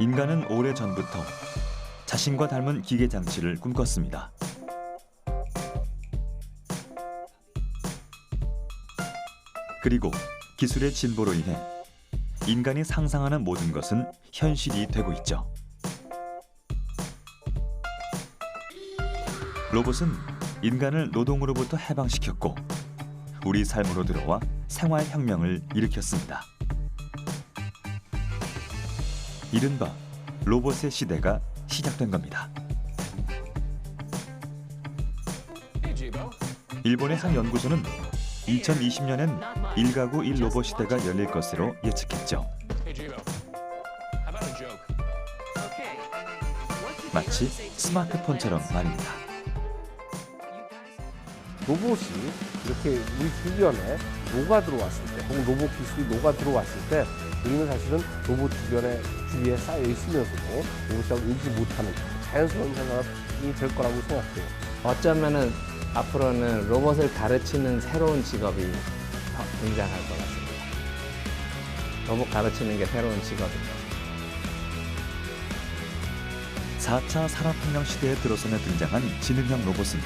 인간은 오래전부터 자신과 닮은 기계 장치를 꿈꿨습니다. 그리고 기술의 진보로 인해 인간이 상상하는 모든 것은 현실이 되고 있죠. 로봇은 인간을 노동으로부터 해방시켰고 우리 삶으로 들어와 생활혁명을 일으켰습니다. 이른바 로봇의 시대가 시작된 겁니다. 일본의 한 연구소는 2020년엔 1가구 1로봇 시대가 열릴 것으로 예측했죠. 마치 스마트폰처럼 말입니다. 로봇이 이렇게 우리 주변에 녹아들어왔을 때, 혹은 로봇 기술이 녹아들어왔을 때 우리는 사실은 로봇 주위에 쌓여 있으면서도 로봇하고 일지 못하는 자연스러운 생활이 될 거라고 생각해요. 어쩌면은 앞으로는 로봇을 가르치는 새로운 직업이 등장할 것 같습니다. 로봇 가르치는 게 새로운 직업입니다. 4차 산업혁명 시대에 들어서며 등장한 지능형 로봇은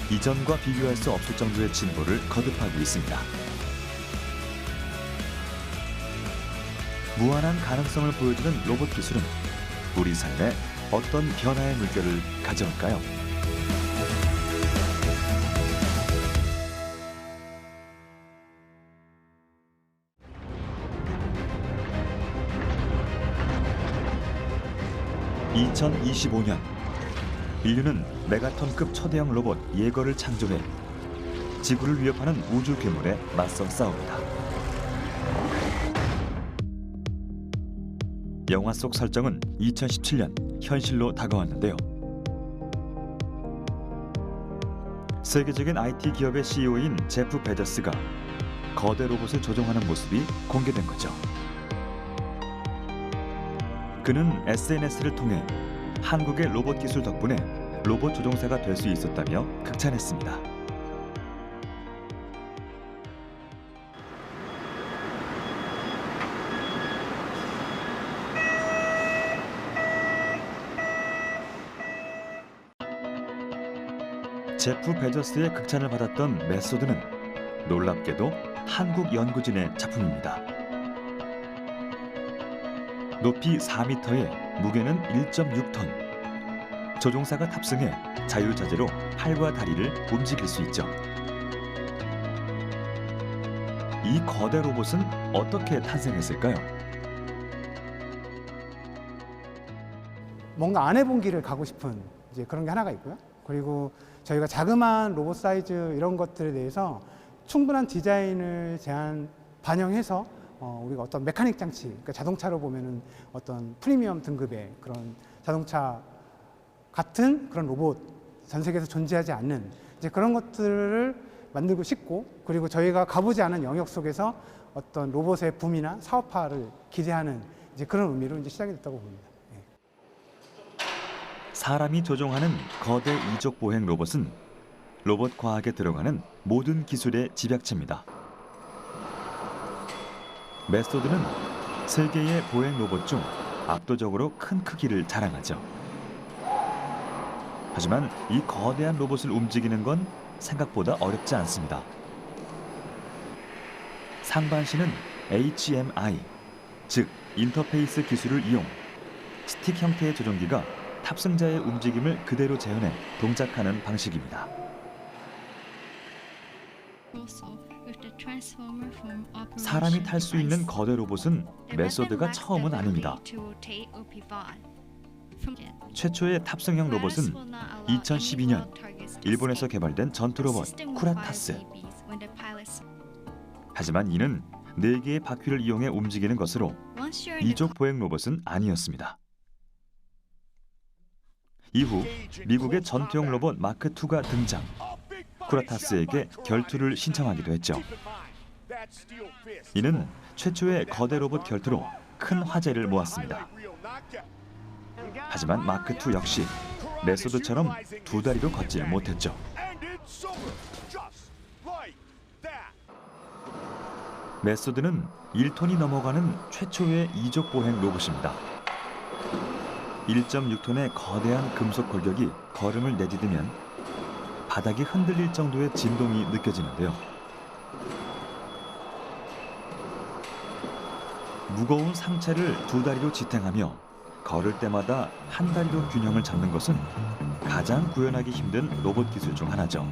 이전과 비교할 수 없을 정도의 진보를 거듭하고 있습니다. 무한한 가능성을 보여주는 로봇 기술은 우리 삶에 어떤 변화의 물결을 가져올까요? (2025년) 인류는 메가톤급 초대형 로봇 예거를 창조해 지구를 위협하는 우주 괴물에 맞서 싸웁니다. 영화 속 설정은 2017년 현실로 다가왔는데요. 세계적인 IT 기업의 CEO인 제프 베조스가 거대 로봇을 조종하는 모습이 공개된 거죠. 그는 SNS를 통해 한국의 로봇 기술 덕분에 로봇 조종사가 될 수 있었다며 극찬했습니다. 제프 베조스의 극찬을 받았던 메소드는 놀랍게도 한국 연구진의 작품입니다. 높이 4m에 무게는 1.6톤. 조종사가 탑승해 자유자재로 팔과 다리를 움직일 수 있죠. 이 거대 로봇은 어떻게 탄생했을까요? 뭔가 안 해본 길을 가고 싶은 이제 그런 게 하나가 있고요. 그리고 저희가 자그마한 로봇 사이즈 이런 것들에 대해서 충분한 디자인을 반영해서 우리가 어떤 메카닉 장치, 그러니까 자동차로 보면은 어떤 프리미엄 등급의 그런 자동차 같은 그런 로봇, 전 세계에서 존재하지 않는 이제 그런 것들을 만들고 싶고, 그리고 저희가 가보지 않은 영역 속에서 어떤 로봇의 붐이나 사업화를 기대하는 이제 그런 의미로 이제 시작이 됐다고 봅니다. 사람이 조종하는 거대 이족 보행 로봇은 로봇 과학에 들어가는 모든 기술의 집약체입니다. 메소드는 세계의 보행 로봇 중 압도적으로 큰 크기를 자랑하죠. 하지만 이 거대한 로봇을 움직이는 건 생각보다 어렵지 않습니다. 상반신은 HMI, 즉 인터페이스 기술을 이용 스틱 형태의 조종기가 탑승자의 움직임을 그대로 재현해 동작하는 방식입니다. 사람이 탈 수 있는 거대 로봇은 메소드가 처음은 아닙니다. 최초의 탑승형 로봇은 2012년 일본에서 개발된 전투 로봇 쿠라타스. 하지만 이는 4개의 바퀴를 이용해 움직이는 것으로 이족 보행 로봇은 아니었습니다. 이후 미국의 전투용 로봇 마크2가 등장. 쿠라타스에게 결투를 신청하기도 했죠. 이는 최초의 거대 로봇 결투로 큰 화제를 모았습니다. 하지만 마크2 역시 메소드처럼 2다리로 걷지를 못했죠. 메소드는 1톤이 넘어가는 최초의 이족 보행 로봇입니다. 1.6톤의 거대한 금속 골격이 걸음을 내디디면 바닥이 흔들릴 정도의 진동이 느껴지는데요. 무거운 상체를 두 다리로 지탱하며 걸을 때마다 한 다리로 균형을 잡는 것은 가장 구현하기 힘든 로봇 기술 중 하나죠.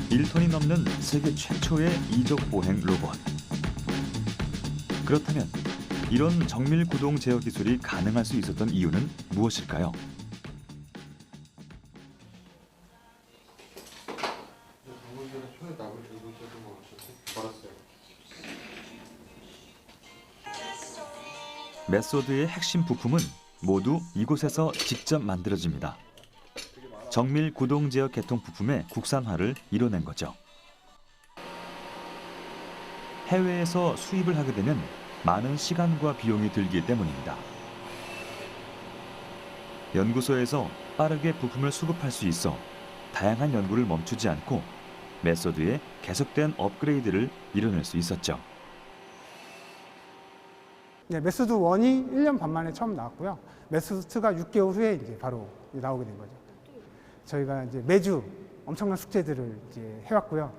(1톤이) 넘는 세계 최초의 이족 보행 로봇. 그렇다면 이런 정밀 구동 제어 기술이 가능할 수 있었던 이유는 무엇일까요? 메소드의 핵심 부품은 모두 이곳에서 직접 만들어집니다. 정밀 구동 제어 계통 부품의 국산화를 이뤄낸 거죠. 해외에서 수입을 하게 되면 많은 시간과 비용이 들기 때문입니다. 연구소에서 빠르게 부품을 수급할 수 있어 다양한 연구를 멈추지 않고 메소드의 계속된 업그레이드를 이뤄낼 수 있었죠. 네, 메소드 1이 1년 반 만에 처음 나왔고요. 메소드 2가 6개월 후에 이제 바로 나오게 된 거죠. 저희가 이제 매주 엄청난 숙제들을 이제 해왔고요.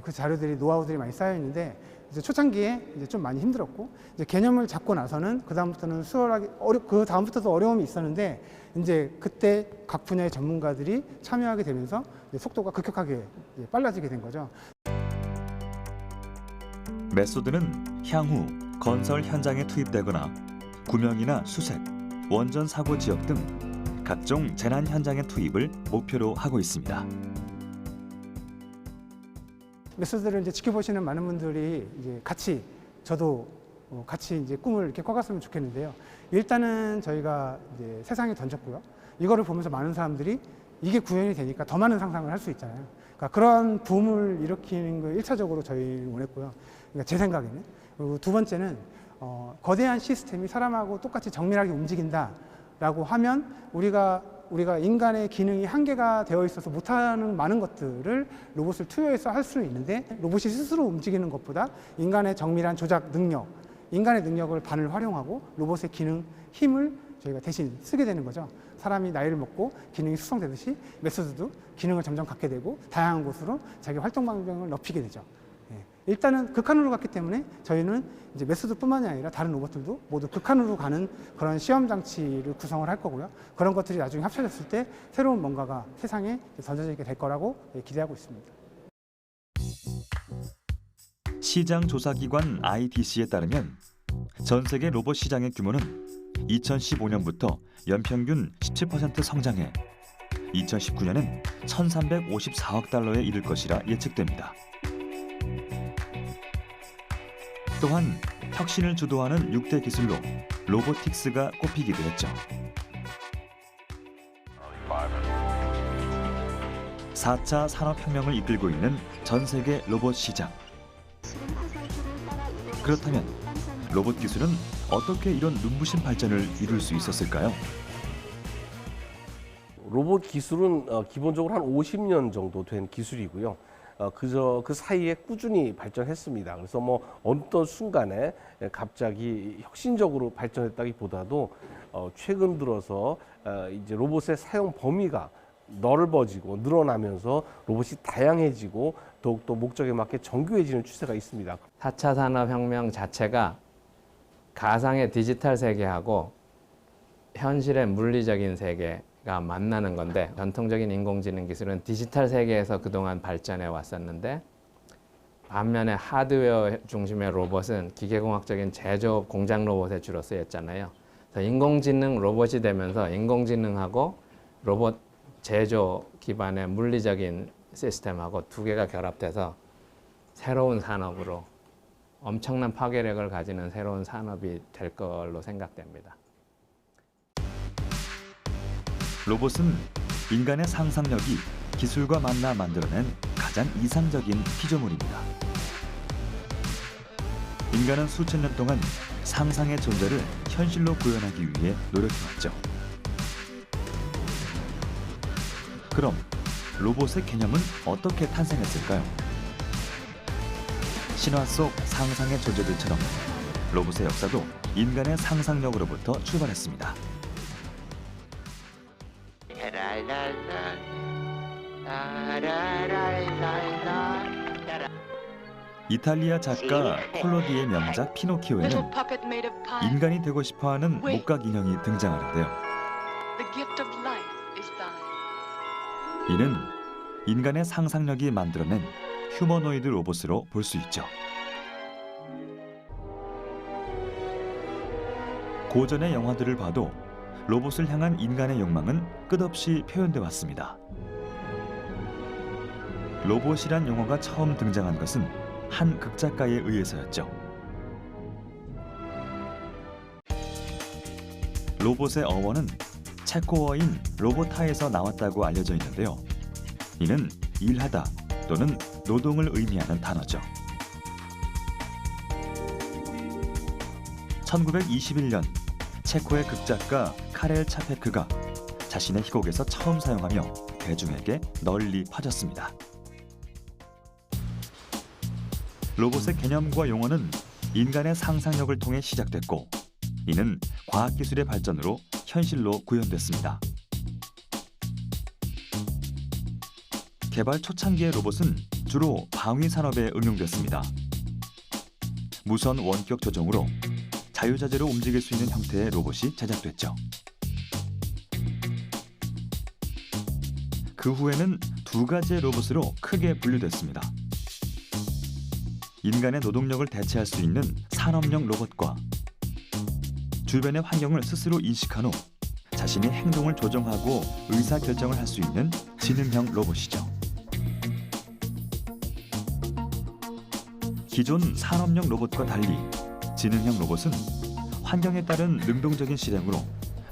그 자료들이 노하우들이 많이 쌓여 있는데 이제 초창기에 이제 좀 많이 힘들었고 이제 개념을 잡고 나서는 그 다음부터는 수월하게 그 다음부터도 어려움이 있었는데 이제 그때 각 분야의 전문가들이 참여하게 되면서 이제 속도가 급격하게 이제 빨라지게 된 거죠. 메소드는 향후 건설 현장에 투입되거나 구명이나 수색, 원전 사고 지역 등 각종 재난 현장의 투입을 목표로 하고 있습니다. 메소드를 이제 지켜보시는 많은 분들이 이제 같이 저도 같이 이제 꿈을 이렇게 꿔갔으면 좋겠는데요. 일단은 저희가 이제 세상에 던졌고요. 이거를 보면서 많은 사람들이 이게 구현이 되니까 더 많은 상상을 할 수 있잖아요. 그러니까 그런 붐을 일으키는 걸 1차적으로 저희는 원했고요. 그러니까 제 생각에는. 그리고 두 번째는 거대한 시스템이 사람하고 똑같이 정밀하게 움직인다라고 하면 우리가 인간의 기능이 한계가 되어 있어서 못하는 많은 것들을 로봇을 투여해서 할 수는 있는데 로봇이 스스로 움직이는 것보다 인간의 정밀한 조작 능력, 인간의 능력을 반을 활용하고 로봇의 기능, 힘을 저희가 대신 쓰게 되는 거죠. 사람이 나이를 먹고 기능이 숙성되듯이 메소드도 기능을 점점 갖게 되고 다양한 곳으로 자기 활동 반경을 넓히게 되죠. 일단은 극한으로 갔기 때문에 저희는 이제 메소드뿐만이 아니라 다른 로봇들도 모두 극한으로 가는 그런 시험 장치를 구성을 할 거고요. 그런 것들이 나중에 합쳐졌을 때 새로운 뭔가가 세상에 던져지게 될 거라고 기대하고 있습니다. 시장 조사기관 IDC에 따르면 전 세계 로봇 시장의 규모는 2015년부터 연평균 17% 성장해 2019년엔 1,354억 달러에 이를 것이라 예측됩니다. 또한 혁신을 주도하는 6대 기술로 로보틱스가 꼽히기도 했죠. 4차 산업혁명을 이끌고 있는 전 세계 로봇 시장. 그렇다면 로봇 기술은 어떻게 이런 눈부신 발전을 이룰 수 있었을까요? 로봇 기술은 기본적으로 한 50년 정도 된 기술이고요. 그 사이에 꾸준히 발전했습니다. 그래서 뭐 어떤 순간에 갑자기 혁신적으로 발전했다기보다도 최근 들어서 이제 로봇의 사용 범위가 넓어지고 늘어나면서 로봇이 다양해지고 더욱더 목적에 맞게 정교해지는 추세가 있습니다. 4차 산업혁명 자체가 가상의 디지털 세계하고 현실의 물리적인 세계가 만나는 건데 전통적인 인공지능 기술은 디지털 세계에서 그동안 발전해 왔었는데 반면에 하드웨어 중심의 로봇은 기계공학적인 제조업 공장 로봇에 주로 쓰였잖아요. 그래서 인공지능 로봇이 되면서 인공지능하고 로봇 제조 기반의 물리적인 시스템하고 두 개가 결합돼서 새로운 산업으로 엄청난 파괴력을 가지는 새로운 산업이 될 걸로 생각됩니다. 로봇은 인간의 상상력이 기술과 만나 만들어낸 가장 이상적인 피조물입니다. 인간은 수천 년 동안 상상의 존재를 현실로 구현하기 위해 노력해왔죠. 그럼 로봇의 개념은 어떻게 탄생했을까요? 신화 속 상상의 존재들처럼 로봇의 역사도 인간의 상상력으로부터 출발했습니다. 이탈리아 작가 콜로디의 명작 피노키오에는 인간이 되고 싶어하는 목각 인형이 등장하는데요. 이는 인간의 상상력이 만들어낸 휴머노이드 로봇으로 볼 수 있죠. 고전의 영화들을 봐도 로봇을 향한 인간의 욕망은 끝없이 표현돼 왔습니다. 로봇이란 용어가 처음 등장한 것은 한 극작가에 의해서였죠. 로봇의 어원은 체코어인 로보타에서 나왔다고 알려져 있는데요. 이는 일하다 또는 노동을 의미하는 단어죠. 1921년 체코의 극작가 카렐 차페크가 자신의 희곡에서 처음 사용하며 대중에게 널리 퍼졌습니다. 로봇의 개념과 용어는 인간의 상상력을 통해 시작됐고, 이는 과학기술의 발전으로 현실로 구현됐습니다. 개발 초창기의 로봇은 주로 방위 산업에 응용됐습니다. 무선 원격 조종으로 자유자재로 움직일 수 있는 형태의 로봇이 제작됐죠. 그 후에는 두 가지의 로봇으로 크게 분류됐습니다. 인간의 노동력을 대체할 수 있는 산업용 로봇과 주변의 환경을 스스로 인식한 후 자신이 행동을 조정하고 의사결정을 할 수 있는 지능형 로봇이죠. 기존 산업용 로봇과 달리 지능형 로봇은 환경에 따른 능동적인 실행으로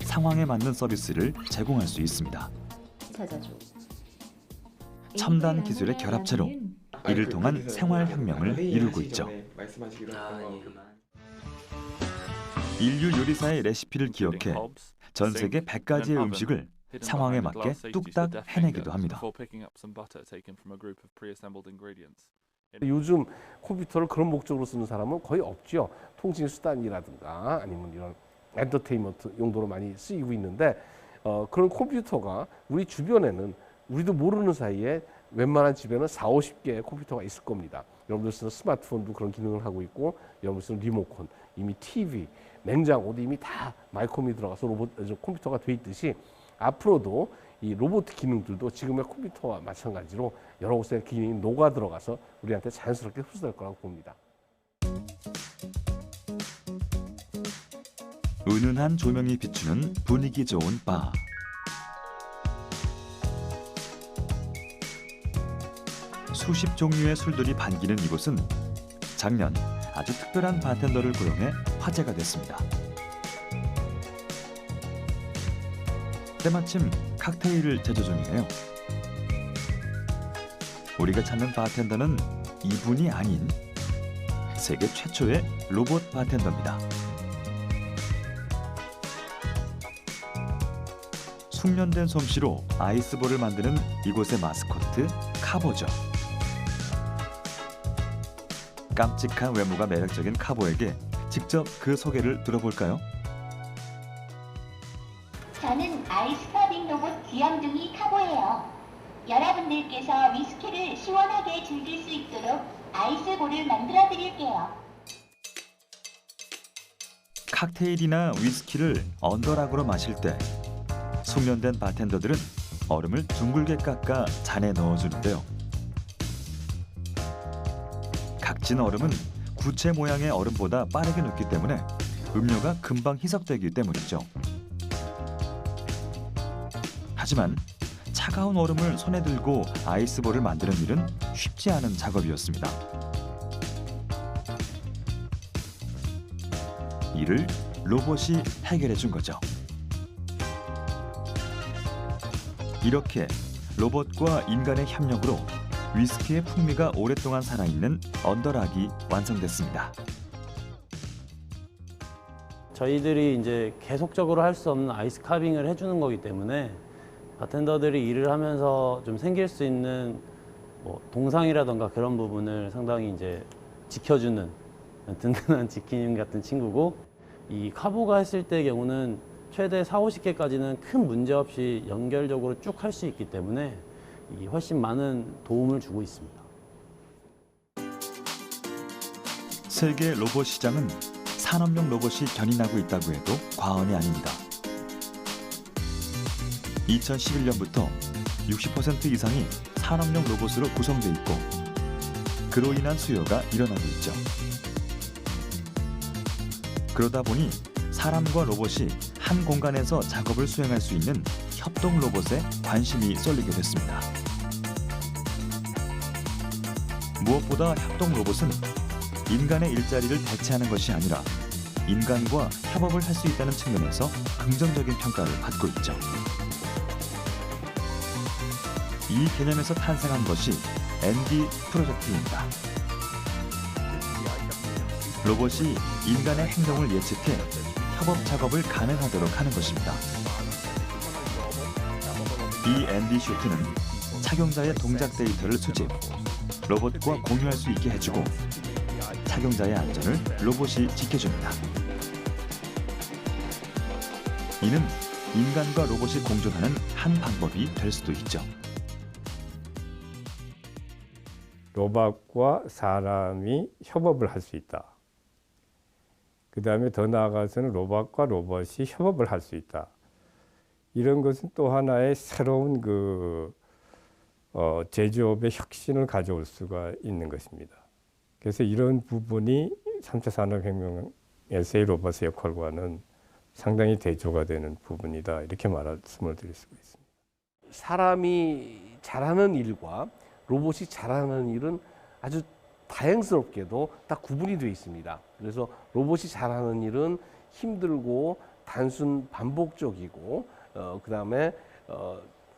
상황에 맞는 서비스를 제공할 수 있습니다. 첨단 기술의 결합체로 이를 통한 생활혁명을 이루고 있죠. 인류 요리사의 레시피를 기억해 전 세계 100가지의 음식을 상황에 맞게 뚝딱 해내기도 합니다. 요즘 컴퓨터를 그런 목적으로 쓰는 사람은 거의 없죠. 통신 수단이라든가 아니면 이런 엔터테인먼트 용도로 많이 쓰이고 있는데 그런 컴퓨터가 우리 주변에는 우리도 모르는 사이에 웬만한 집에는 40-50개의 컴퓨터가 있을 겁니다. 여러분들 쓰는 스마트폰도 그런 기능을 하고 있고, 여러분들 쓰는 리모컨, 이미 TV, 냉장고도 이미 다 마이크롬이 들어가서 컴퓨터가 돼 있듯이 앞으로도 이 로봇 기능들도 지금의 컴퓨터와 마찬가지로 여러 곳에 기능이 녹아 들어가서 우리한테 자연스럽게 흡수될 거라고 봅니다. 은은한 조명이 비추는 분위기 좋은 바. 수십 종류의 술들이 반기는 이곳은 작년 아주 특별한 바텐더를 고용해 화제가 됐습니다. 때마침 칵테일을 제조 중이네요. 우리가 찾는 바텐더는 이분이 아닌 세계 최초의 로봇 바텐더입니다. 숙련된 솜씨로 아이스볼을 만드는 이곳의 마스코트 카보죠. 깜찍한 외모가 매력적인 카보에게 직접 그 소개를 들어볼까요? 저는 아이스커빙 로봇 귀염둥이 카보예요. 여러분들께서 위스키를 시원하게 즐길 수 있도록 아이스볼을 만들어 드릴게요. 칵테일이나 위스키를 언더락으로 마실 때 숙련된 바텐더들은 얼음을 둥글게 깎아 잔에 넣어주는데요. 각진 얼음은 구체 모양의 얼음보다 빠르게 녹기 때문에 음료가 금방 희석되기 때문이죠. 하지만 차가운 얼음을 손에 들고 아이스볼을 만드는 일은 쉽지 않은 작업이었습니다. 이를 로봇이 해결해 준 거죠. 이렇게 로봇과 인간의 협력으로 위스키의 풍미가 오랫동안 살아있는 언더락이 완성됐습니다. 저희들이 이제 계속적으로 할 수 없는 아이스 카빙을 해주는 거기 때문에 바텐더들이 일을 하면서 좀 생길 수 있는 뭐 동상이라던가 그런 부분을 상당히 이제 지켜주는 든든한 지킴 같은 친구고, 이 카보가 했을 때의 경우는 최대 40-50개까지는 큰 문제 없이 연결적으로 쭉 할 수 있기 때문에 이 훨씬 많은 도움을 주고 있습니다. 세계 로봇 시장은 산업용 로봇이 견인하고 있다고 해도 과언이 아닙니다. 2011년부터 60% 이상이 산업용 로봇으로 구성돼 있고 그로 인한 수요가 일어나고 있죠. 그러다 보니 사람과 로봇이 한 공간에서 작업을 수행할 수 있는 협동 로봇에 관심이 쏠리게 됐습니다. 무엇보다 협동 로봇은 인간의 일자리를 대체하는 것이 아니라 인간과 협업을 할 수 있다는 측면에서 긍정적인 평가를 받고 있죠. 이 개념에서 탄생한 것이 앤디 프로젝트입니다. 로봇이 인간의 행동을 예측해 협업 작업을 가능하도록 하는 것입니다. 이 앤디 슈트는 착용자의 동작 데이터를 수집, 로봇과 공유할 수 있게 해주고 착용자의 안전을 로봇이 지켜줍니다. 이는 인간과 로봇이 공존하는 한 방법이 될 수도 있죠. 로봇과 사람이 협업을 할 수 있다. 그 다음에 더 나아가서는 로봇과 로봇이 협업을 할 수 있다. 이런 것은 또 하나의 새로운 제조업의 혁신을 가져올 수가 있는 것입니다. 그래서 이런 부분이 3차 산업혁명에서의 로봇의 역할과는 상당히 대조가 되는 부분이다. 이렇게 말씀을 드릴 수가 있습니다. 사람이 잘하는 일과 로봇이 잘하는 일은 아주 다행스럽게도 다 구분이 되어 있습니다. 그래서 로봇이 잘하는 일은 힘들고 단순 반복적이고 그다음에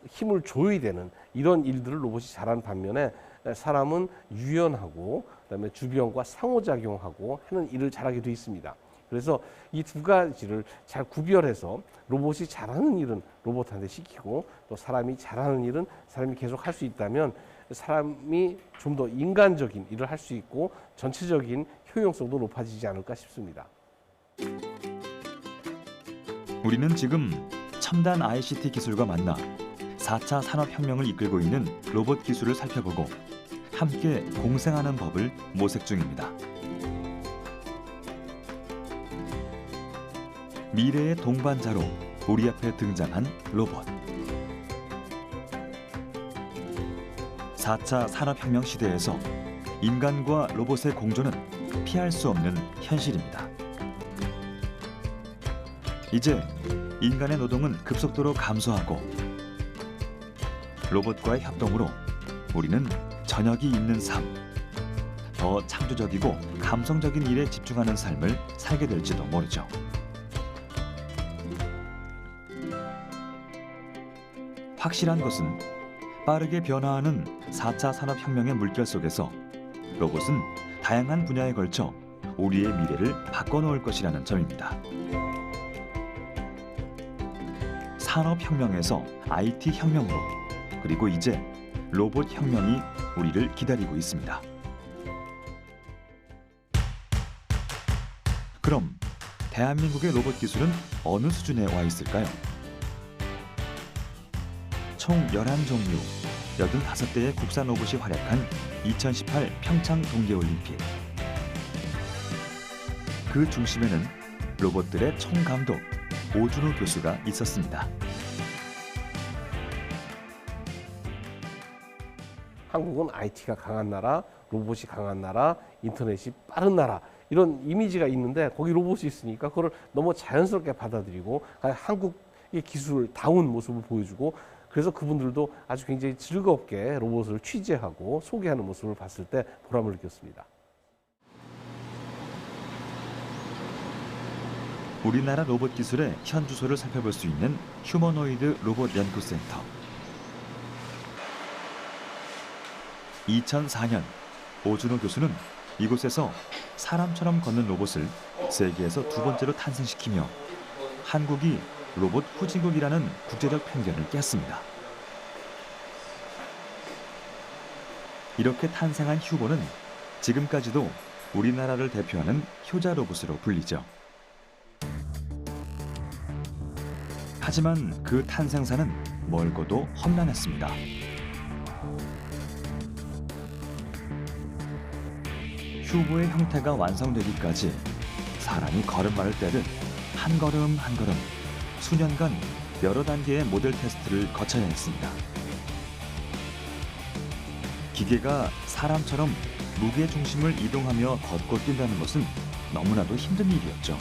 힘을 줘야 되는 이런 일들을 로봇이 잘하는 반면에 사람은 유연하고 그다음에 주변과 상호작용하고 하는 일을 잘하게 되어 있습니다. 그래서 이 두 가지를 잘 구별해서 로봇이 잘하는 일은 로봇한테 시키고 또 사람이 잘하는 일은 사람이 계속 할 수 있다면 사람이 좀 더 인간적인 일을 할 수 있고 전체적인 효용성도 높아지지 않을까 싶습니다. 우리는 지금 첨단 ICT 기술과 만나 4차 산업혁명을 이끌고 있는 로봇 기술을 살펴보고 함께 공생하는 법을 모색 중입니다. 미래의 동반자로 우리 앞에 등장한 로봇. 4차 산업혁명 시대에서 인간과 로봇의 공존은 피할 수 없는 현실입니다. 이제 인간의 노동은 급속도로 감소하고 로봇과의 협동으로 우리는 저녁이 있는 삶, 더 창조적이고 감성적인 일에 집중하는 삶을 살게 될지도 모르죠. 확실한 것은 빠르게 변화하는 4차 산업혁명의 물결 속에서 로봇은 다양한 분야에 걸쳐 우리의 미래를 바꿔놓을 것이라는 점입니다. 산업혁명에서 IT 혁명으로 그리고 이제 로봇 혁명이 우리를 기다리고 있습니다. 그럼 대한민국의 로봇 기술은 어느 수준에 와 있을까요? 총 11종류, 85대의 국산 로봇이 활약한 2018 평창 동계올림픽. 그 중심에는 로봇들의 총감독 오준호 교수가 있었습니다. 한국은 IT가 강한 나라, 로봇이 강한 나라, 인터넷이 빠른 나라 이런 이미지가 있는데 거기 로봇이 있으니까 그걸 너무 자연스럽게 받아들이고 한국의 기술다운 모습을 보여주고 그래서 그분들도 아주 굉장히 즐겁게 로봇을 취재하고 소개하는 모습을 봤을 때 보람을 느꼈습니다. 우리나라 로봇 기술의 현 주소를 살펴볼 수 있는 휴머노이드 로봇 연구센터. 2004년 오준호 교수는 이곳에서 사람처럼 걷는 로봇을 세계에서 두 번째로 탄생시키며 한국이 로봇 후진국이라는 국제적 편견을 깼습니다. 이렇게 탄생한 휴고는 지금까지도 우리나라를 대표하는 효자 로봇으로 불리죠. 하지만 그 탄생사는 멀고도 험난했습니다. 휴보의 형태가 완성되기까지 사람이 걸음마를 떼듯 한 걸음 한 걸음 수년간 여러 단계의 모델 테스트를 거쳐야 했습니다. 기계가 사람처럼 무게 중심을 이동하며 걷고 뛴다는 것은 너무나도 힘든 일이었죠.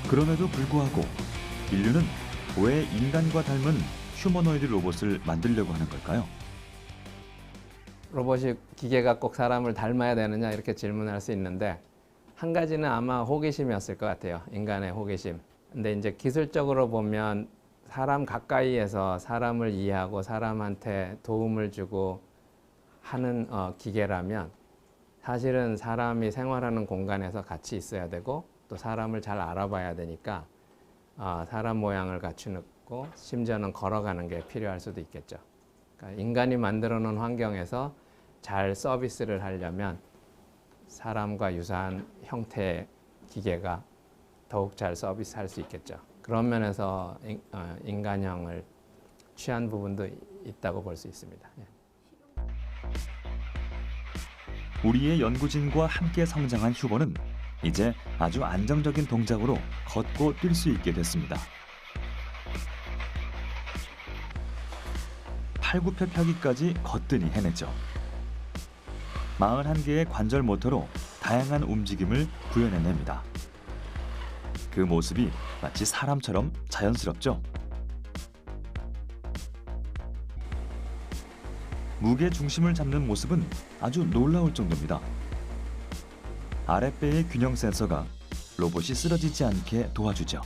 그럼에도 불구하고 인류는 왜 인간과 닮은 휴머노이드 로봇을 만들려고 하는 걸까요? 로봇이 기계가 꼭 사람을 닮아야 되느냐 이렇게 질문할 수 있는데 한 가지는 아마 호기심이었을 것 같아요. 인간의 호기심. 근데 이제 기술적으로 보면 사람 가까이에서 사람을 이해하고 사람한테 도움을 주고 하는 기계라면 사실은 사람이 생활하는 공간에서 같이 있어야 되고 또 사람을 잘 알아봐야 되니까 사람 모양을 갖추고 심지어는 걸어가는 게 필요할 수도 있겠죠. 그러니까 인간이 만들어 놓은 환경에서 잘 서비스를 하려면 사람과 유사한 형태의 기계가 더욱 잘 서비스할 수 있겠죠. 그런 면에서 인간형을 취한 부분도 있다고 볼 수 있습니다. 예. 우리의 연구진과 함께 성장한 휴보는 이제 아주 안정적인 동작으로 걷고 뛸 수 있게 됐습니다. 팔굽혀펴기까지 거뜬히 해내죠. 41개의 관절 모터로 다양한 움직임을 구현해냅니다. 그 모습이 마치 사람처럼 자연스럽죠. 무게 중심을 잡는 모습은 아주 놀라울 정도입니다. 아랫배의 균형 센서가 로봇이 쓰러지지 않게 도와주죠.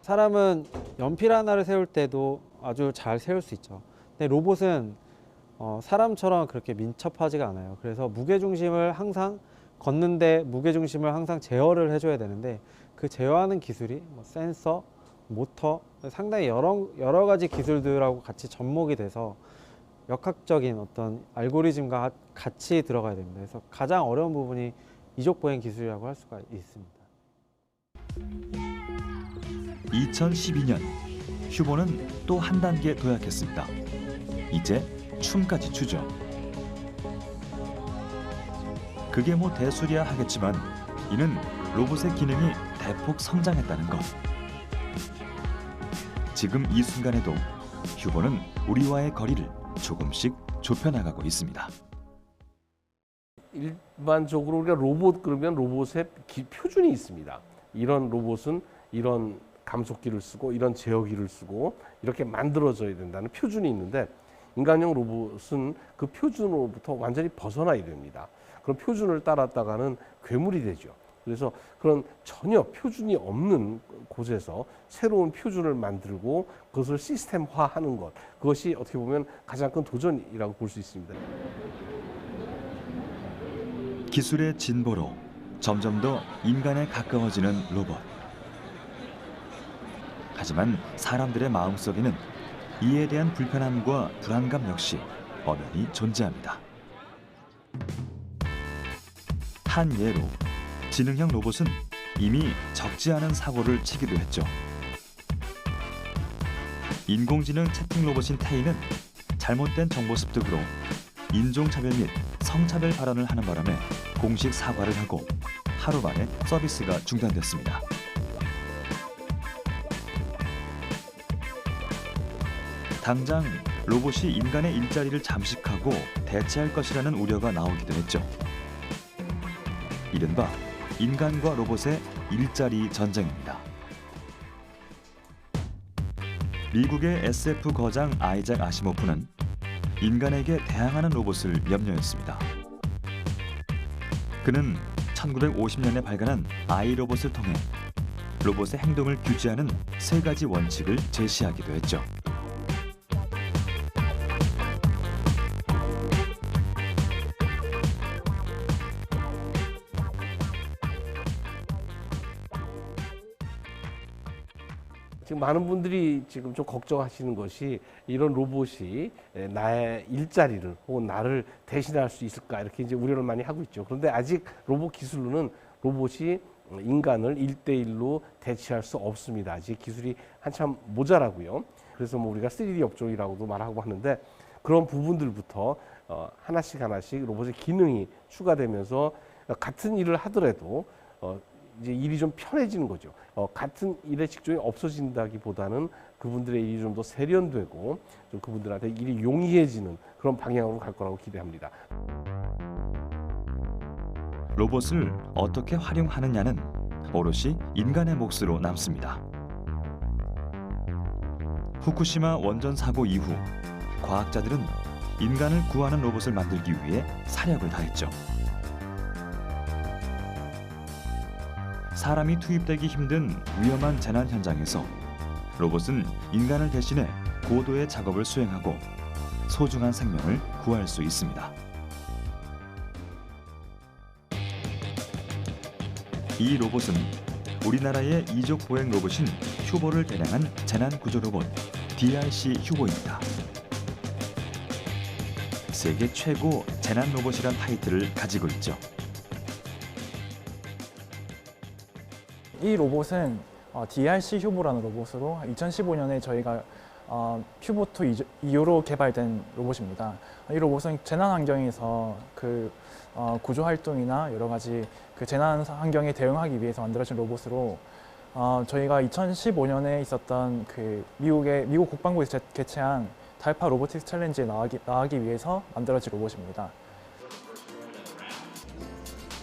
사람은 연필 하나를 세울 때도 아주 잘 세울 수 있죠. 근데 로봇은 사람처럼 그렇게 민첩하지가 않아요. 그래서 무게중심을 항상 걷는데 무게중심을 항상 제어를 해줘야 되는데 그 제어하는 기술이 센서, 모터 상당히 여러 가지 기술들하고 같이 접목이 돼서 역학적인 어떤 알고리즘과 같이 들어가야 됩니다. 그래서 가장 어려운 부분이 이족보행 기술이라고 할 수가 있습니다. 2012년 휴보는 또 한 단계 도약했습니다. 이제 춤까지 추죠. 그게 뭐 대수리야 하겠지만 이는 로봇의 기능이 대폭 성장했다는 것. 지금 이 순간에도 휴보는 우리와의 거리를 조금씩 좁혀나가고 있습니다. 일반적으로 우리가 로봇 그러면 로봇의 표준이 있습니다. 이런 로봇은 이런 감속기를 쓰고 이런 제어기를 쓰고 이렇게 만들어져야 된다는 표준이 있는데 인간형 로봇은 그 표준으로부터 완전히 벗어나야 됩니다. 그런 표준을 따랐다가는 괴물이 되죠. 그래서 그런 전혀 표준이 없는 곳에서 새로운 표준을 만들고 그것을 시스템화하는 것, 그것이 어떻게 보면 가장 큰 도전이라고 볼 수 있습니다. 기술의 진보로 점점 더 인간에 가까워지는 로봇. 하지만 사람들의 마음속에는 이에 대한 불편함과 불안감 역시 엄연히 존재합니다. 한 예로 지능형 로봇은 이미 적지 않은 사고를 치기도 했죠. 인공지능 채팅 로봇인 테이는 잘못된 정보 습득으로 인종차별 및 성차별 발언을 하는 바람에 공식 사과를 하고 하루 만에 서비스가 중단됐습니다. 당장 로봇이 인간의 일자리를 잠식하고 대체할 것이라는 우려가 나오기도 했죠. 이른바 인간과 로봇의 일자리 전쟁입니다. 미국의 SF 거장 아이작 아시모프는 인간에게 대항하는 로봇을 염려했습니다. 그는 1950년에 발간한 아이로봇을 통해 로봇의 행동을 규제하는 3가지 원칙을 제시하기도 했죠. 지금 많은 분들이 지금 좀 걱정하시는 것이 이런 로봇이 나의 일자리를 혹은 나를 대신할 수 있을까 이렇게 이제 우려를 많이 하고 있죠. 그런데 아직 로봇 기술로는 로봇이 인간을 1대1로 대체할 수 없습니다. 아직 기술이 한참 모자라고요. 그래서 뭐 우리가 3D 업종이라고도 말하고 하는데 그런 부분들부터 하나씩 로봇의 기능이 추가되면서 같은 일을 하더라도 이제 일이 좀 편해지는 거죠. 같은 일의 직종이 없어진다기보다는 그분들의 일이 좀 더 세련되고 좀 그분들한테 일이 용이해지는 그런 방향으로 갈 거라고 기대합니다. 로봇을 어떻게 활용하느냐는 오롯이 인간의 몫으로 남습니다. 후쿠시마 원전 사고 이후 과학자들은 인간을 구하는 로봇을 만들기 위해 사력을 다했죠. 사람이 투입되기 힘든 위험한 재난 현장에서 로봇은 인간을 대신해 고도의 작업을 수행하고 소중한 생명을 구할 수 있습니다. 이 로봇은 우리나라의 이족 보행 로봇인 휴보를 대량한 재난 구조 로봇 DRC 휴보입니다. 세계 최고 재난 로봇이란 타이틀을 가지고 있죠. 이 로봇은 DRC 휴보라는 로봇으로 2015년에 저희가 휴보2 이후로 개발된 로봇입니다. 이 로봇은 재난 환경에서 구조 활동이나 여러 가지 그 재난 환경에 대응하기 위해서 만들어진 로봇으로 저희가 2015년에 있었던 미국 국방부에서 개최한 달파 로보틱스 챌린지에 나가기 위해서 만들어진 로봇입니다.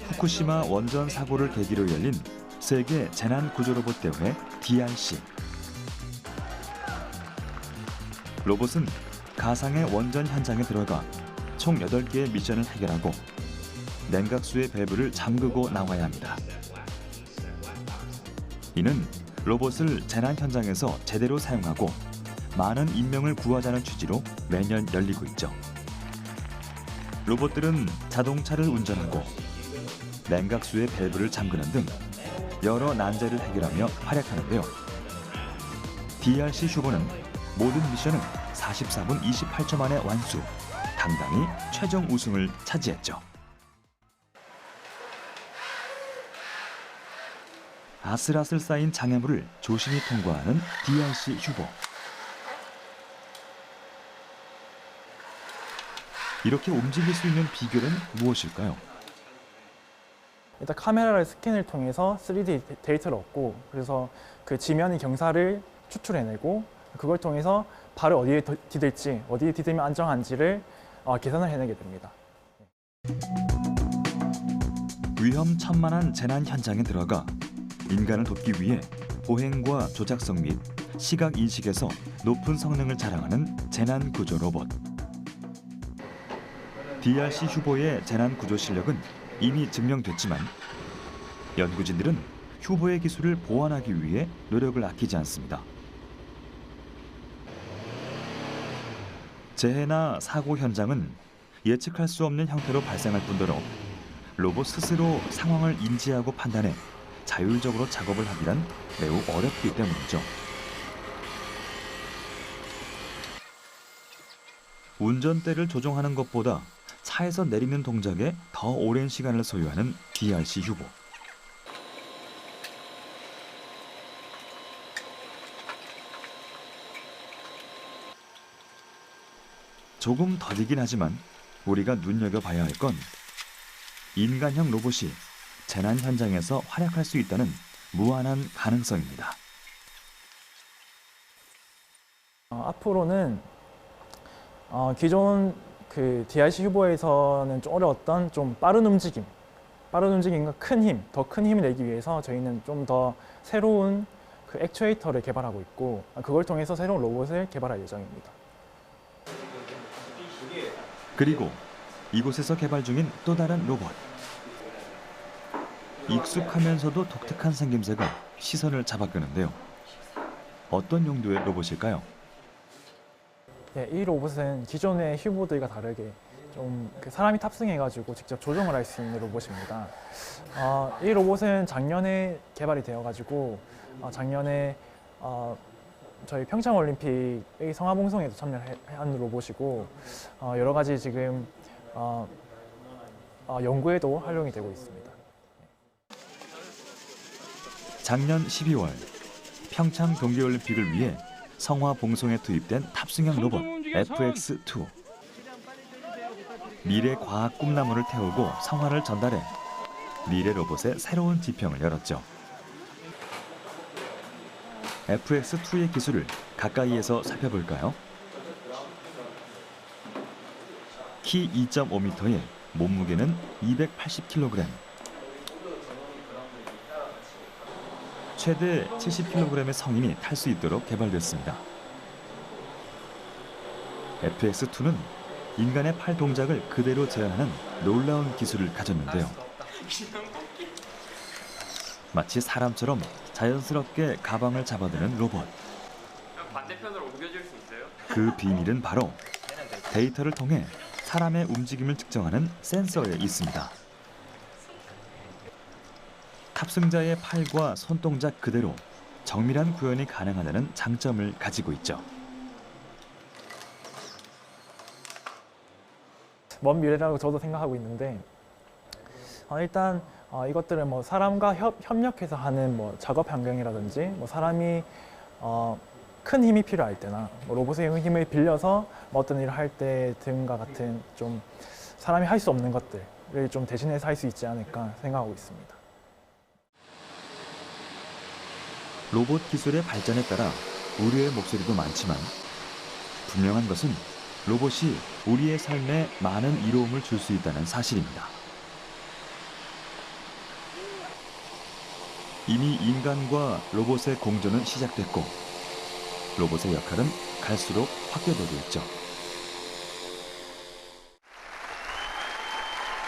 후쿠시마 원전 사고를 계기로 열린 세계 재난 구조 로봇 대회 DRC. 로봇은 가상의 원전 현장에 들어가 총 8개의 미션을 해결하고 냉각수의 밸브를 잠그고 나와야 합니다. 이는 로봇을 재난 현장에서 제대로 사용하고 많은 인명을 구하자는 취지로 매년 열리고 있죠. 로봇들은 자동차를 운전하고 냉각수의 밸브를 잠그는 등 여러 난제를 해결하며 활약하는데요. DRC 휴보는 모든 미션을 44분 28초 만에 완수, 당당히 최종 우승을 차지했죠. 아슬아슬 쌓인 장애물을 조심히 통과하는 DRC 휴보. 이렇게 움직일 수 있는 비결은 무엇일까요? 일단 카메라를 스캔을 통해서 3D 데이터를 얻고 그래서 그 지면의 경사를 추출해내고 그걸 통해서 발을 어디에 디딜지, 어디에 디디면 안정한지를 계산을 해내게 됩니다. 위험천만한 재난 현장에 들어가 인간을 돕기 위해 보행과 조작성 및 시각 인식에서 높은 성능을 자랑하는 재난 구조 로봇. DRC 휴보의 재난 구조 실력은 이미 증명됐지만 연구진들은 휴보의 기술을 보완하기 위해 노력을 아끼지 않습니다. 재해나 사고 현장은 예측할 수 없는 형태로 발생할 뿐더러 로봇 스스로 상황을 인지하고 판단해 자율적으로 작업을 하기란 매우 어렵기 때문이죠. 운전대를 조종하는 것보다 차에서 내리는 동작에 더 오랜 시간을 소요하는 DRC 휴보. 조금 더디긴 하지만 우리가 눈여겨봐야 할 건 인간형 로봇이 재난 현장에서 활약할 수 있다는 무한한 가능성입니다. 앞으로는 기존 DRC 휴보에서는 좀 어려웠던 좀 빠른 움직임과 큰 힘, 더 큰 힘을 내기 위해서 저희는 좀 더 새로운 액추에이터를 개발하고 있고 그걸 통해서 새로운 로봇을 개발할 예정입니다. 그리고 이곳에서 개발 중인 또 다른 로봇. 익숙하면서도 독특한 생김새가 시선을 잡아끄는데요. 어떤 용도의 로봇일까요? 네, 이 로봇은 기존의 휴보들과 다르게 좀 사람이 탑승해가지고 직접 조종을 할 수 있는 로봇입니다. 이 로봇은 작년에 개발이 되어가지고 작년에 저희 평창올림픽의 성화봉송에도 참여한 로봇이고 여러 가지 지금 연구에도 활용이 되고 있습니다. 작년 12월 평창 동계올림픽을 위해 성화봉송에 투입된 탑승형 로봇 FX2. 미래 과학 꿈나무를 태우고 성화를 전달해 미래 로봇의 새로운 지평을 열었죠. FX2의 기술을 가까이에서 살펴볼까요? 키 2.5m에 몸무게는 280kg. 최대 70kg의 성인이 탈 수 있도록 개발됐습니다. FX2는 인간의 팔 동작을 그대로 재현하는 놀라운 기술을 가졌는데요. 마치 사람처럼 자연스럽게 가방을 잡아드는 로봇. 반대편으로 옮겨줄 수 있어요? 그 비밀은 바로 데이터를 통해 사람의 움직임을 측정하는 센서에 있습니다. 탑승자의 팔과 손동작 그대로 정밀한 구현이 가능하다는 장점을 가지고 있죠. 먼 미래라고 저도 생각하고 있는데 일단 이것들은 뭐 사람과 협력해서 하는 뭐 작업 환경이라든지 뭐 사람이 큰 힘이 필요할 때나 뭐 로봇의 힘을 빌려서 뭐 어떤 일을 할 때 등과 같은 좀 사람이 할 수 없는 것들을 좀 대신해서 할 수 있지 않을까 생각하고 있습니다. 로봇 기술의 발전에 따라 우려의 목소리도 많지만 분명한 것은 로봇이 우리의 삶에 많은 이로움을 줄 수 있다는 사실입니다. 이미 인간과 로봇의 공존은 시작됐고 로봇의 역할은 갈수록 확대되고 있죠.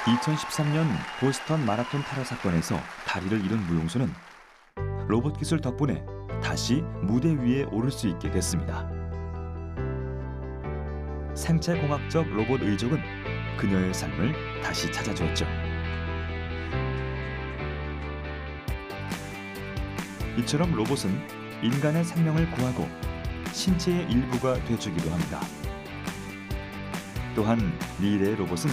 2013년 보스턴 마라톤 테러 사건에서 다리를 잃은 무용수는 로봇 기술 덕분에 다시 무대 위에 오를 수 있게 됐습니다. 생체공학적 로봇 의족은 그녀의 삶을 다시 찾아주었죠. 이처럼 로봇은 인간의 생명을 구하고 신체의 일부가 되주기도 합니다. 또한 미래의 로봇은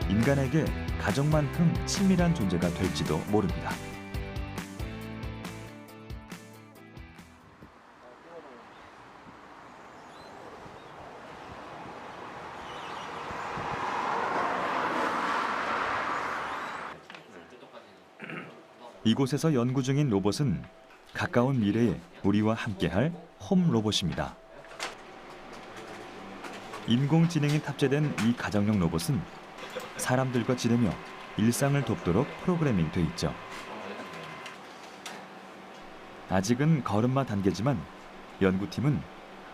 인간에게 가족만큼 친밀한 존재가 될지도 모릅니다. 이곳에서 연구 중인 로봇은 가까운 미래에 우리와 함께할 홈 로봇입니다. 인공지능이 탑재된 이 가정용 로봇은 사람들과 지내며 일상을 돕도록 프로그래밍 돼 있죠. 아직은 걸음마 단계지만 연구팀은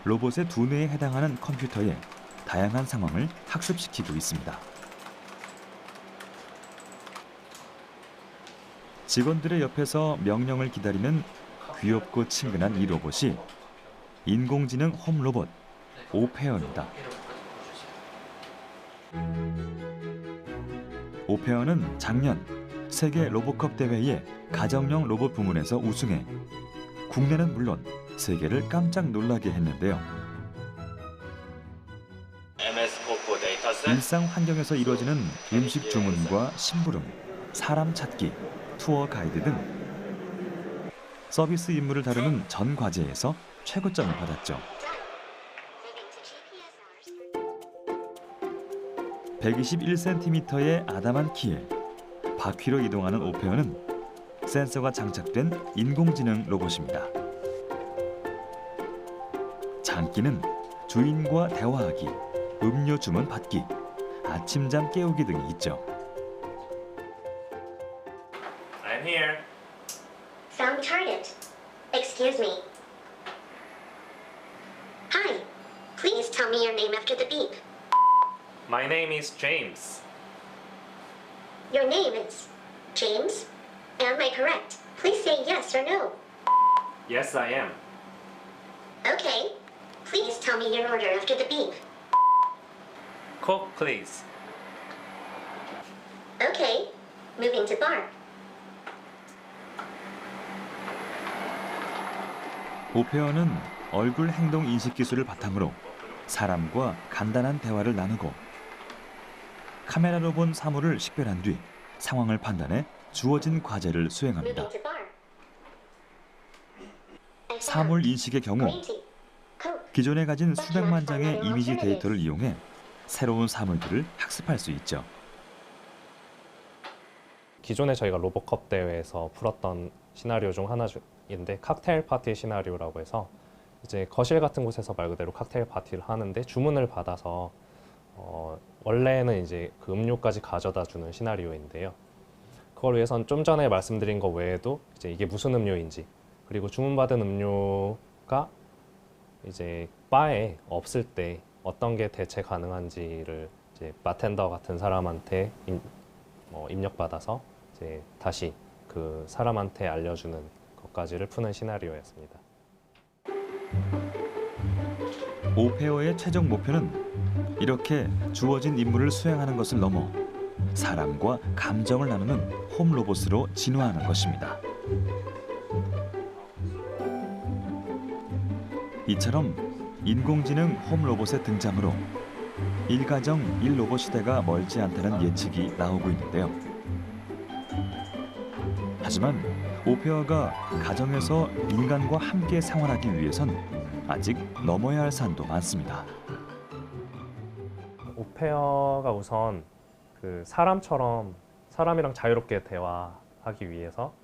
로봇의 두뇌에 해당하는 컴퓨터에 다양한 상황을 학습시키고 있습니다. 직원들의 옆에서 명령을 기다리는 귀엽고 친근한 이 로봇이 인공지능 홈 로봇 오페어입니다. 오페어는 작년 세계 로봇컵 대회의 가정용 로봇 부문에서 우승해 국내는 물론 세계를 깜짝 놀라게 했는데요. 일상 환경에서 이루어지는 음식 주문과 심부름, 사람 찾기, 투어 가이드 등 서비스 임무를 다루는 전 과제에서 최고점을 받았죠. 121cm의 아담한 키에 바퀴로 이동하는 오페어는 센서가 장착된 인공지능 로봇입니다. 장기는 주인과 대화하기, 음료 주문 받기, 아침잠 깨우기 등이 있죠. I'm here. Found target. Excuse me. Hi. Please tell me your name after the beep. My name is James. Your name is James? Am I correct? Please say yes or no. Yes, I am. Okay. Please tell me your order after the beep. Coke, please. Okay. Moving to bar. 오페어는 얼굴 행동 인식 기술을 바탕으로 사람과 간단한 대화를 나누고 카메라로 본 사물을 식별한 뒤 상황을 판단해 주어진 과제를 수행합니다. Moving to bar. I found 사물 인식의 경우 green tea, Coke. 기존에 가진 수백만 장의 이미지 데이터를 이용해 새로운 사물들을 학습할 수 있죠. 기존에 저희가 로보컵 대회에서 풀었던 시나리오 중 하나인데 칵테일 파티 시나리오라고 해서 이제 거실 같은 곳에서 말 그대로 칵테일 파티를 하는데 주문을 받아서 원래는 이제 그 음료까지 가져다 주는 시나리오인데요. 그걸 위해선 좀 전에 말씀드린 것 외에도 이제 이게 무슨 음료인지 그리고 주문받은 음료가 이제 바에 없을 때 어떤 게 대체 가능한지를 이제 바텐더 같은 사람한테 입력받아서 이제 다시 그 사람한테 알려주는 것까지를 푸는 시나리오였습니다. 오페어의 최종 목표는 이렇게 주어진 임무를 수행하는 것을 넘어 사람과 감정을 나누는 홈 로봇으로 진화하는 것입니다. 이처럼 인공지능 홈 로봇의 등장으로 일가정 일로봇 시대가 멀지 않다는 예측이 나오고 있는데요. 하지만 오페어가 가정에서 인간과 함께 생활하기 위해선 아직 넘어야 할 산도 많습니다. 오페어가 우선 그 사람처럼 사람이랑 자유롭게 대화하기 위해서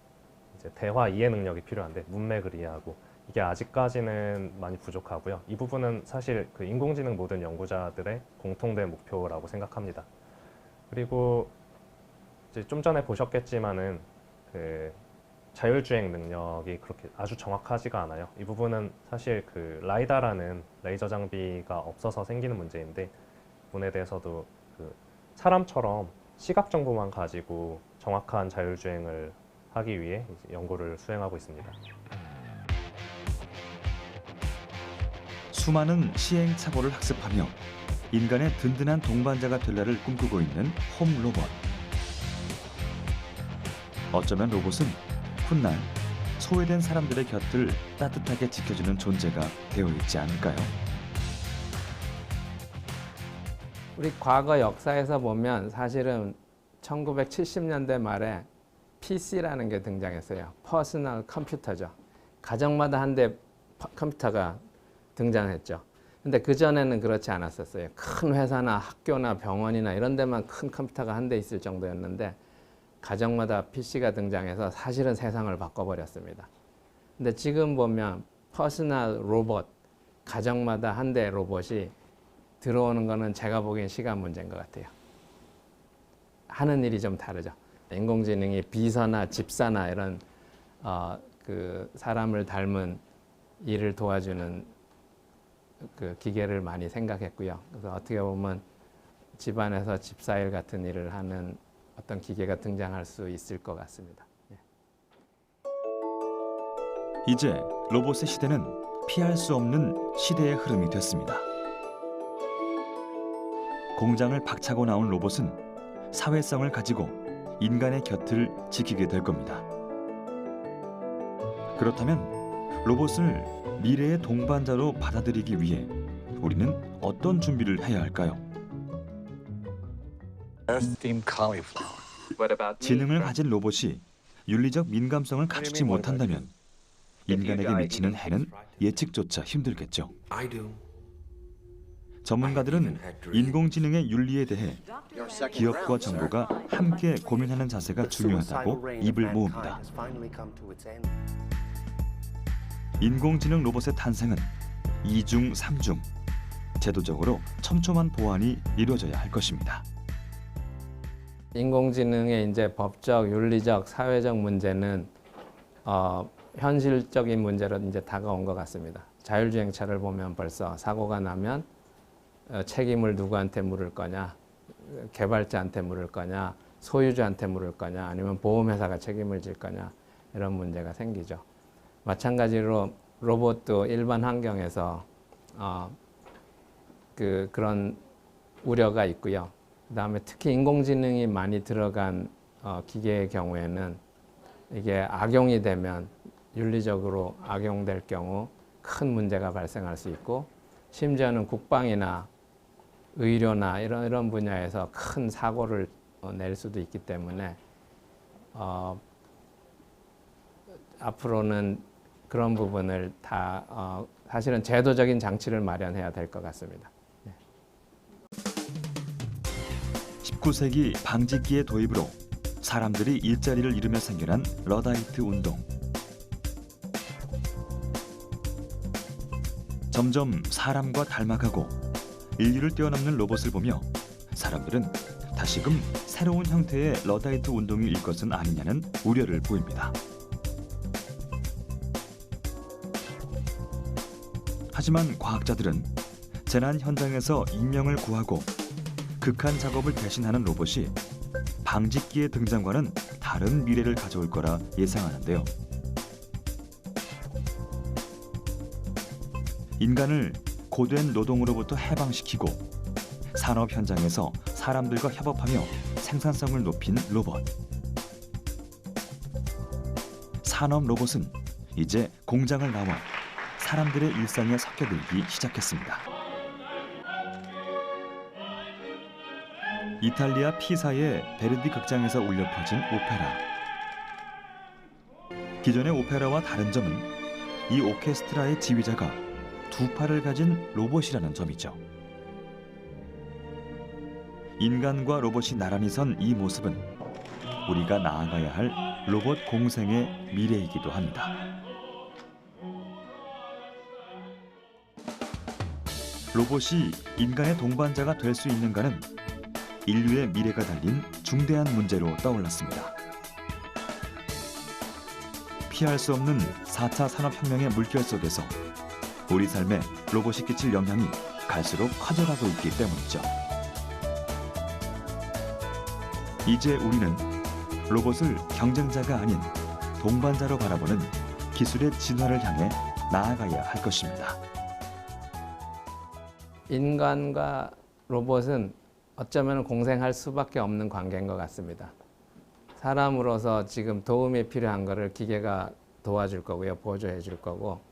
이제 대화 이해 능력이 필요한데 문맥을 이해하고 이게 아직까지는 많이 부족하고요. 이 부분은 사실 그 인공지능 모든 연구자들의 공통된 목표라고 생각합니다. 그리고 이제 좀 전에 보셨겠지만은 그 자율주행 능력이 그렇게 아주 정확하지가 않아요. 이 부분은 사실 그 라이다라는 레이저 장비가 없어서 생기는 문제인데 이 부분에 대해서도 그 사람처럼 시각 정보만 가지고 정확한 자율주행을 하기 위해 이제 연구를 수행하고 있습니다. 수많은 시행착오를 학습하며 인간의 든든한 동반자가 될 날을 꿈꾸고 있는 홈 로봇. 어쩌면 로봇은 훗날 소외된 사람들의 곁을 따뜻하게 지켜주는 존재가 되어 있지 않을까요? 우리 과거 역사에서 보면 사실은 1970년대 말에 PC라는 게 등장했어요. 퍼스널 컴퓨터죠. 가정마다 한 대 컴퓨터가 등장했죠. 근데 그전에는 그렇지 않았었어요. 큰 회사나 학교나 병원이나 이런 데만 큰 컴퓨터가 한 대 있을 정도였는데 가정마다 PC가 등장해서 사실은 세상을 바꿔버렸습니다. 근데 지금 보면 퍼스널 로봇, 가정마다 한 대 로봇이 들어오는 거는 제가 보기엔 시간 문제인 것 같아요. 하는 일이 좀 다르죠. 인공지능이 비서나 집사나 이런 그 사람을 닮은 일을 도와주는 그 기계를 많이 생각했고요. 그래서 어떻게 보면 집안에서 집사일 같은 일을 하는 어떤 기계가 등장할 수 있을 것 같습니다. 이제 로봇의 시대는 피할 수 없는 시대의 흐름이 됐습니다. 공장을 박차고 나온 로봇은 사회성을 가지고 인간의 곁을 지키게 될 겁니다. 그렇다면 로봇을 미래의 동반자로 받아들이기 위해 우리는 어떤 준비를 해야 할까요? 지능을 가진 로봇이 윤리적 민감성을 갖추지 못한다면 인간에게 미치는 해는 예측조차 힘들겠죠. 전문가들은 인공지능의 윤리에 대해 기업과 정부가 함께 고민하는 자세가 중요하다고 입을 모읍니다. 인공지능 로봇의 탄생은 2중, 3중, 제도적으로 촘촘한 보완이 이루어져야 할 것입니다. 인공지능의 이제 법적, 윤리적, 사회적 문제는 현실적인 문제로 이제 다가온 것 같습니다. 자율주행차를 보면 벌써 사고가 나면 책임을 누구한테 물을 거냐, 개발자한테 물을 거냐, 소유주한테 물을 거냐, 아니면 보험회사가 책임을 질 거냐 이런 문제가 생기죠. 마찬가지로 로봇도 일반 환경에서 그런 우려가 있고요. 그다음에 특히 인공지능이 많이 들어간 기계의 경우에는 이게 악용이 되면 윤리적으로 악용될 경우 큰 문제가 발생할 수 있고 심지어는 국방이나 의료나 이런 분야에서 큰 사고를 낼 수도 있기 때문에 앞으로는 그런 부분을 다 사실은 제도적인 장치를 마련해야 될 것 같습니다. 19세기 방직기의 도입으로 사람들이 일자리를 잃으며 생겨난 러다이트 운동. 점점 사람과 닮아가고 인류를 뛰어넘는 로봇을 보며 사람들은 다시금 새로운 형태의 러다이트 운동이 일 것은 아니냐는 우려를 보입니다. 하지만 과학자들은 재난 현장에서 인명을 구하고 극한 작업을 대신하는 로봇이 방직기의 등장과는 다른 미래를 가져올 거라 예상하는데요. 인간을 고된 노동으로부터 해방시키고 산업 현장에서 사람들과 협업하며 생산성을 높인 로봇. 산업 로봇은 이제 공장을 나와 사람들의 일상에 섞여들기 시작했습니다. 이탈리아 피사의 베르디 극장에서 울려 퍼진 오페라. 기존의 오페라와 다른 점은 이 오케스트라의 지휘자가 두 팔을 가진 로봇이라는 점이죠. 인간과 로봇이 나란히 선 이 모습은 우리가 나아가야 할 로봇 공생의 미래이기도 합니다. 로봇이 인간의 동반자가 될 수 있는가는 인류의 미래가 달린 중대한 문제로 떠올랐습니다. 피할 수 없는 4차 산업혁명의 물결 속에서 우리 삶에 로봇이 끼칠 영향이 갈수록 커져가고 있기 때문이죠. 이제 우리는 로봇을 경쟁자가 아닌 동반자로 바라보는 기술의 진화를 향해 나아가야 할 것입니다. 인간과 로봇은 어쩌면 공생할 수밖에 없는 관계인 것 같습니다. 사람으로서 지금 도움이 필요한 것을 기계가 도와줄 거고요, 보조해 줄 거고,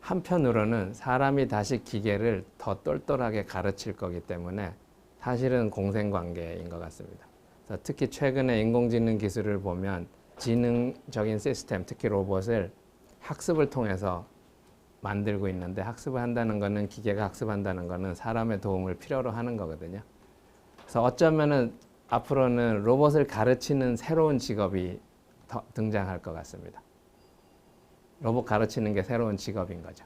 한편으로는 사람이 다시 기계를 더 똘똘하게 가르칠 거기 때문에 사실은 공생관계인 것 같습니다. 그래서 특히 최근에 인공지능 기술을 보면 지능적인 시스템, 특히 로봇을 학습을 통해서 만들고 있는데, 학습을 한다는 것은, 기계가 학습한다는 것은 사람의 도움을 필요로 하는 거거든요. 그래서 어쩌면은 앞으로는 로봇을 가르치는 새로운 직업이 더 등장할 것 같습니다. 로봇 가르치는 게 새로운 직업인 거죠.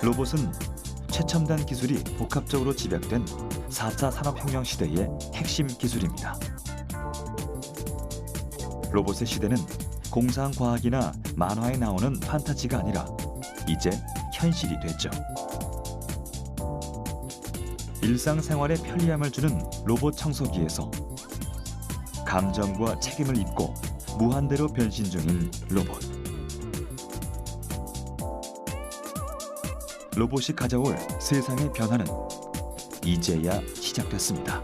로봇은 최첨단 기술이 복합적으로 집약된 4차 산업혁명 시대의 핵심 기술입니다. 로봇의 시대는 공상과학이나 만화에 나오는 판타지가 아니라 이제 현실이 됐죠. 일상생활에 편리함을 주는 로봇 청소기에서 감정과 책임을 잇고 무한대로 변신 중인 로봇. 로봇이 가져올 세상의 변화는 이제야 시작됐습니다.